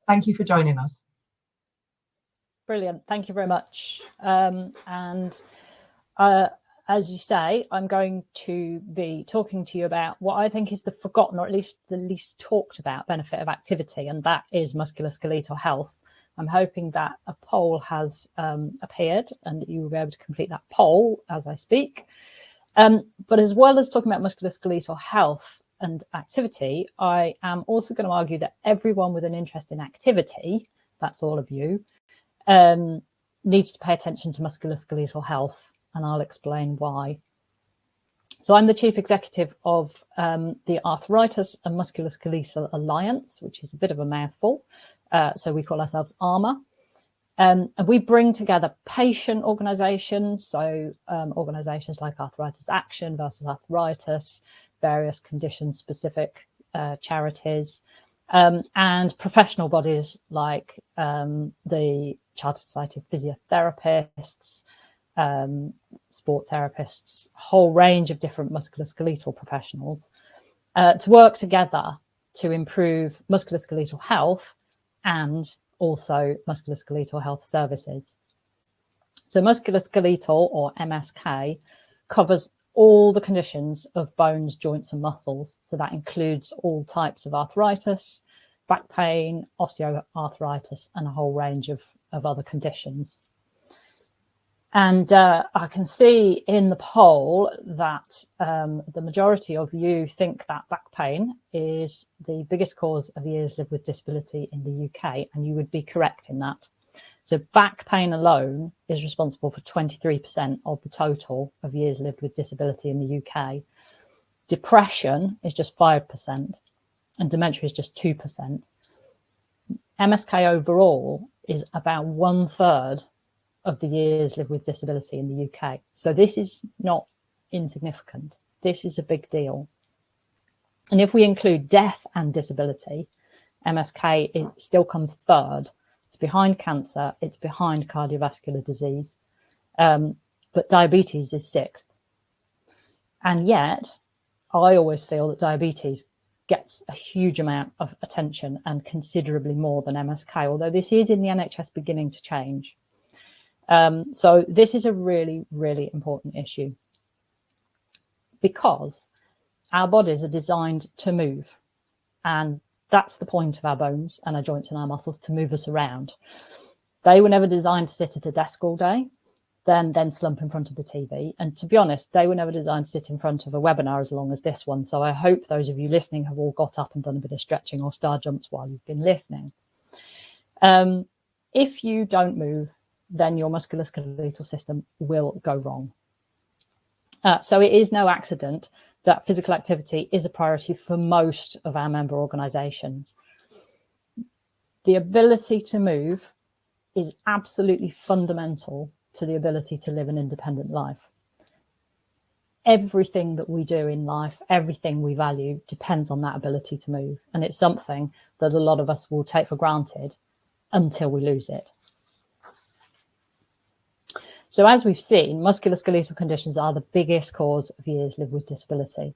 Thank you for joining us. Brilliant. Thank you very much. As you say, I'm going to be talking to you about what I think is the forgotten, or at least the least talked about benefit of activity, and that is musculoskeletal health. I'm hoping that a poll has appeared and that you will be able to complete that poll as I speak. But as well as talking about musculoskeletal health and activity, I am also going to argue that everyone with an interest in activity, that's all of you, needs to pay attention to musculoskeletal health, and I'll explain why. So I'm the Chief Executive of the Arthritis and Musculoskeletal Alliance, which is a bit of a mouthful. So we call ourselves ARMA. And we bring together patient organisations, so organisations like Arthritis Action versus Arthritis, various condition-specific charities, and professional bodies like the Chartered Society of Physiotherapists, sport therapists, a whole range of different musculoskeletal professionals to work together to improve musculoskeletal health and also musculoskeletal health services. So musculoskeletal, or MSK, covers all the conditions of bones, joints and muscles. So that includes all types of arthritis, back pain, osteoarthritis, and a whole range of other conditions. And I can see in the poll that the majority of you think that back pain is the biggest cause of years lived with disability in the UK, and you would be correct in that. So back pain alone is responsible for 23% of the total of years lived with disability in the UK. Depression is just 5%, and dementia is just 2%. MSK overall is about 1/3 of the years lived with disability in the UK. So this is not insignificant. This is a big deal. And if we include death and disability, MSK, it still comes third. It's behind cancer, it's behind cardiovascular disease, but diabetes is sixth. And yet, I always feel that diabetes gets a huge amount of attention, and considerably more than MSK, although this is in the NHS beginning to change. So this is a really, really important issue, because our bodies are designed to move, and that's the point of our bones and our joints and our muscles, to move us around. They were never designed to sit at a desk all day, then slump in front of the TV. And to be honest, they were never designed to sit in front of a webinar as long as this one. So I hope those of you listening have all got up and done a bit of stretching or star jumps while you've been listening. If you don't move, then your musculoskeletal system will go wrong. So it is no accident that physical activity is a priority for most of our member organisations. The ability to move is absolutely fundamental to the ability to live an independent life. Everything that we do in life, everything we value, depends on that ability to move. And it's something that a lot of us will take for granted until we lose it. So as we've seen, musculoskeletal conditions are the biggest cause of years lived with disability.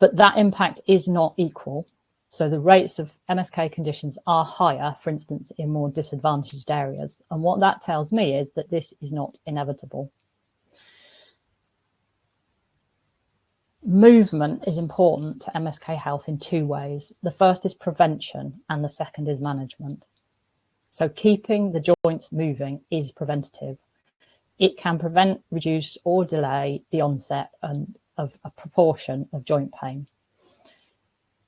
But that impact is not equal. So the rates of MSK conditions are higher, for instance, in more disadvantaged areas. And what that tells me is that this is not inevitable. Movement is important to MSK health in two ways. The first is prevention, and the second is management. So keeping the joints moving is preventative. It can prevent, reduce, or delay the onset of a proportion of joint pain.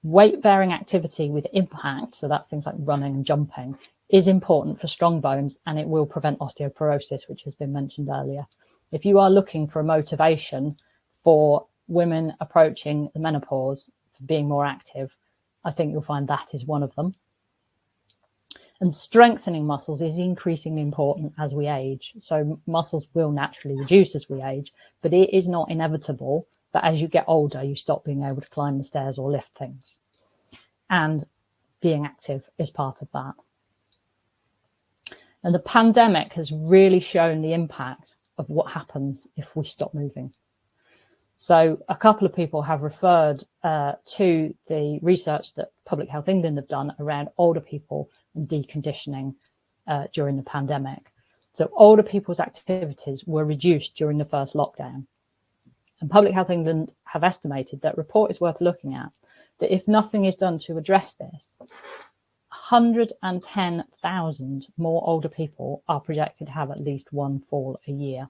Weight-bearing activity with impact, so that's things like running and jumping, is important for strong bones, and it will prevent osteoporosis, which has been mentioned earlier. If you are looking for a motivation for women approaching the menopause for being more active, I think you'll find that is one of them. And strengthening muscles is increasingly important as we age. So muscles will naturally reduce as we age, but it is not inevitable that as you get older, you stop being able to climb the stairs or lift things. And being active is part of that. And the pandemic has really shown the impact of what happens if we stop moving. So a couple of people have referred to the research that Public Health England have done around older people and deconditioning during the pandemic. So older people's activities were reduced during the first lockdown. And Public Health England have estimated that report is worth looking at, that if nothing is done to address this, 110,000 more older people are projected to have at least one fall a year.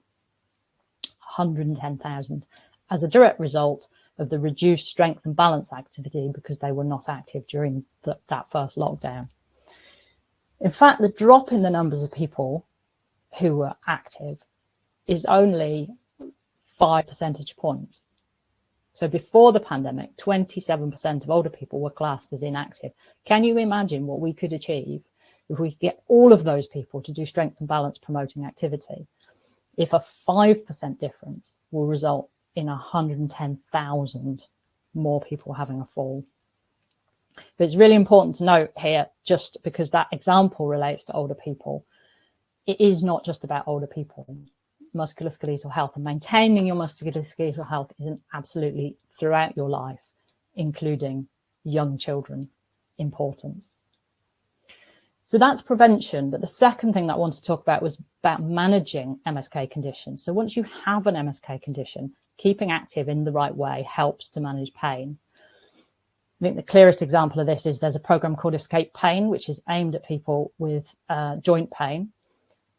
110,000 as a direct result of the reduced strength and balance activity because they were not active during that first lockdown. In fact, the drop in the numbers of people who were active is only 5 percentage points. So before the pandemic, 27% of older people were classed as inactive. Can you imagine what we could achieve if we could get all of those people to do strength and balance promoting activity? If a 5% difference will result in 110,000 more people having a fall. But it's really important to note here, just because that example relates to older people, it is not just about older people. Musculoskeletal health and maintaining your musculoskeletal health is absolutely throughout your life, including young children, important. So that's prevention. But the second thing that I wanted to talk about was about managing MSK conditions. So once you have an MSK condition, keeping active in the right way helps to manage pain. I think the clearest example of this is there's a program called Escape Pain, which is aimed at people with joint pain.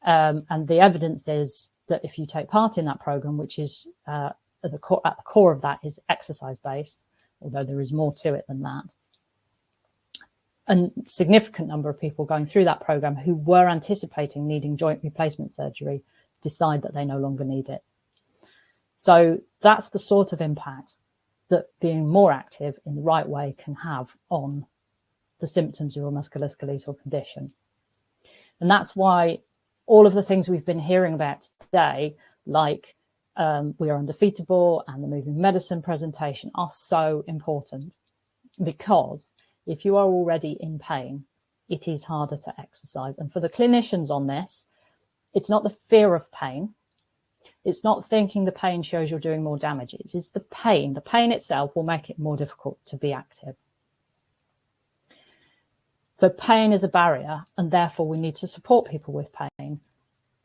And the evidence is that if you take part in that program, which is at the core of that is exercise-based, although there is more to it than that, a significant number of people going through that program who were anticipating needing joint replacement surgery decide that they no longer need it. So that's the sort of impact that being more active in the right way can have on the symptoms of a musculoskeletal condition. And that's why all of the things we've been hearing about today, like We Are Undefeatable and the Moving Medicine presentation, are so important, because if you are already in pain, it is harder to exercise. And for the clinicians on this, it's not the fear of pain. It's not thinking the pain shows you're doing more damage. It's the pain. The pain itself will make it more difficult to be active. So pain is a barrier, and therefore we need to support people with pain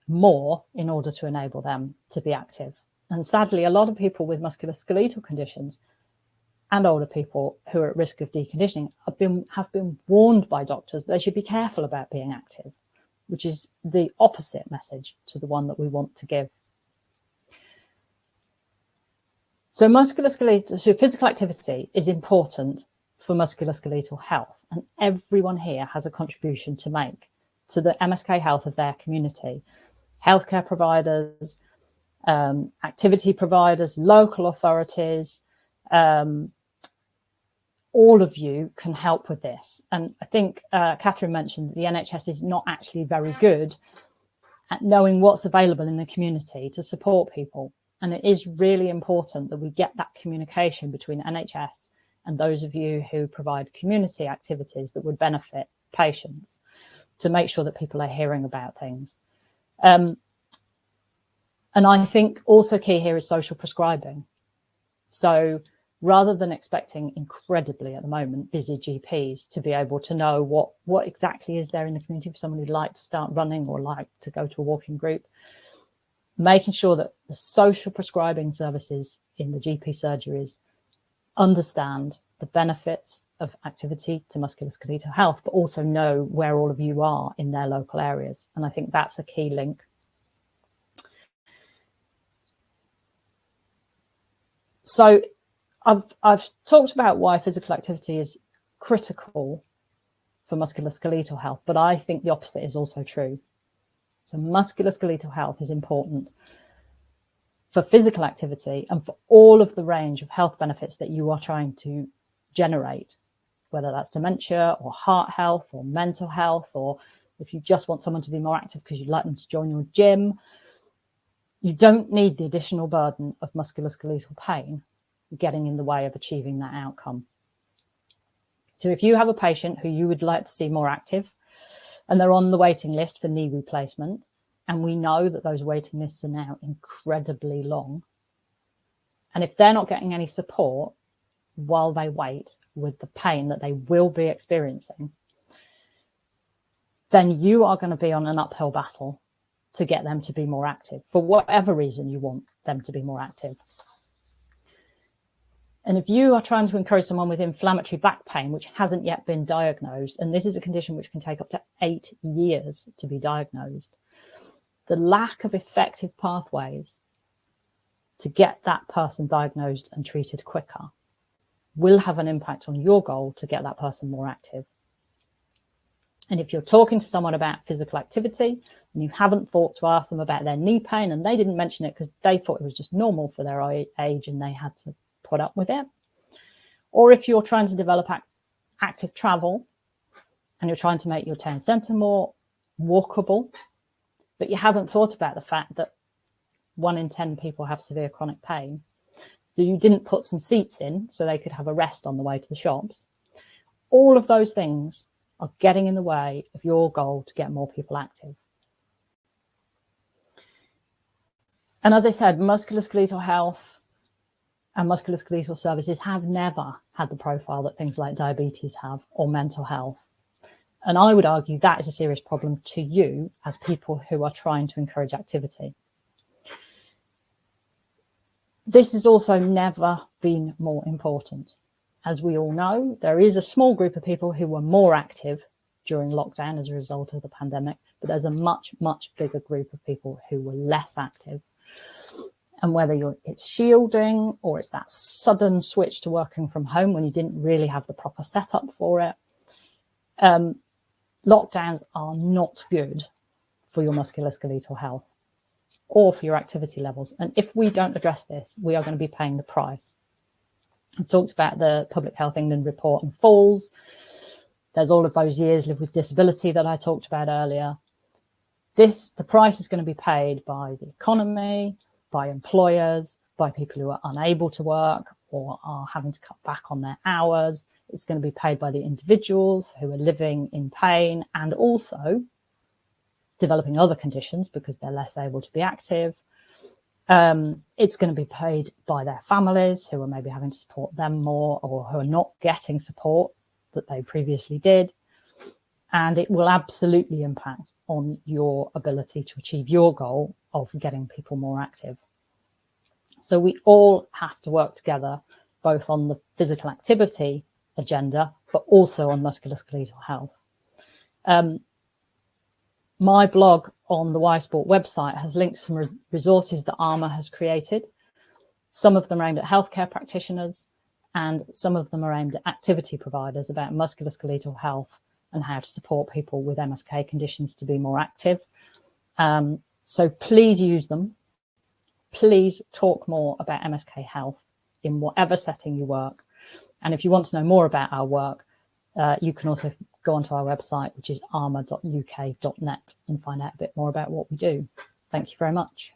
more in order to enable them to be active. And sadly, a lot of people with musculoskeletal conditions and older people who are at risk of deconditioning have been warned by doctors that they should be careful about being active, which is the opposite message to the one that we want to give. So physical activity is important for musculoskeletal health, and everyone here has a contribution to make to the MSK health of their community. Healthcare providers, activity providers, local authorities, all of you can help with this. And I think Catherine mentioned that the NHS is not actually very good at knowing what's available in the community to support people. And it is really important that we get that communication between NHS and those of you who provide community activities that would benefit patients, to make sure that people are hearing about things. And I think also key here is social prescribing. So rather than expecting incredibly, at the moment, busy GPs to be able to know what exactly is there in the community for someone who'd like to start running or like to go to a walking group, making sure that the social prescribing services in the GP surgeries understand the benefits of activity to musculoskeletal health, but also know where all of you are in their local areas. And I think that's a key link. So I've talked about why physical activity is critical for musculoskeletal health, but I think the opposite is also true. So musculoskeletal health is important for physical activity and for all of the range of health benefits that you are trying to generate, whether that's dementia or heart health or mental health, or if you just want someone to be more active because you'd like them to join your gym. You don't need the additional burden of musculoskeletal pain getting in the way of achieving that outcome. So if you have a patient who you would like to see more active and they're on the waiting list for knee replacement, and we know that those waiting lists are now incredibly long, and if they're not getting any support while they wait with the pain that they will be experiencing, then you are going to be on an uphill battle to get them to be more active for whatever reason you want them to be more active. And if you are trying to encourage someone with inflammatory back pain, which hasn't yet been diagnosed, and this is a condition which can take up to 8 years to be diagnosed, the lack of effective pathways to get that person diagnosed and treated quicker will have an impact on your goal to get that person more active. And if you're talking to someone about physical activity and you haven't thought to ask them about their knee pain, and they didn't mention it because they thought it was just normal for their age and they had to put up with it, or if you're trying to develop active travel and you're trying to make your town centre more walkable, but you haven't thought about the fact that 1 in 10 people have severe chronic pain, so you didn't put some seats in so they could have a rest on the way to the shops, all of those things are getting in the way of your goal to get more people active. And as I said, musculoskeletal health and musculoskeletal services have never had the profile that things like diabetes have, or mental health. And I would argue that is a serious problem to you as people who are trying to encourage activity. This has also never been more important. As we all know, there is a small group of people who were more active during lockdown as a result of the pandemic, but there's a much, much bigger group of people who were less active. And whether it's shielding or it's that sudden switch to working from home when you didn't really have the proper setup for it, lockdowns are not good for your musculoskeletal health or for your activity levels. And if we don't address this, we are going to be paying the price. I've talked about the Public Health England report on falls. There's all of those years live with disability that I talked about earlier. The price is going to be paid by the economy, by employers, by people who are unable to work or are having to cut back on their hours. It's going to be paid by the individuals who are living in pain and also developing other conditions because they're less able to be active. It's going to be paid by their families who are maybe having to support them more or who are not getting support that they previously did. And it will absolutely impact on your ability to achieve your goal of getting people more active. So we all have to work together, both on the physical activity agenda, but also on musculoskeletal health. My blog on the Y-Sport website has linked some resources that ARMA has created. Some of them are aimed at healthcare practitioners and some of them are aimed at activity providers about musculoskeletal health and how to support people with MSK conditions to be more active. So please use them. Please talk more about MSK health in whatever setting you work. And if you want to know more about our work, you can also go onto our website, which is arma.uk.net, and find out a bit more about what we do. Thank you very much.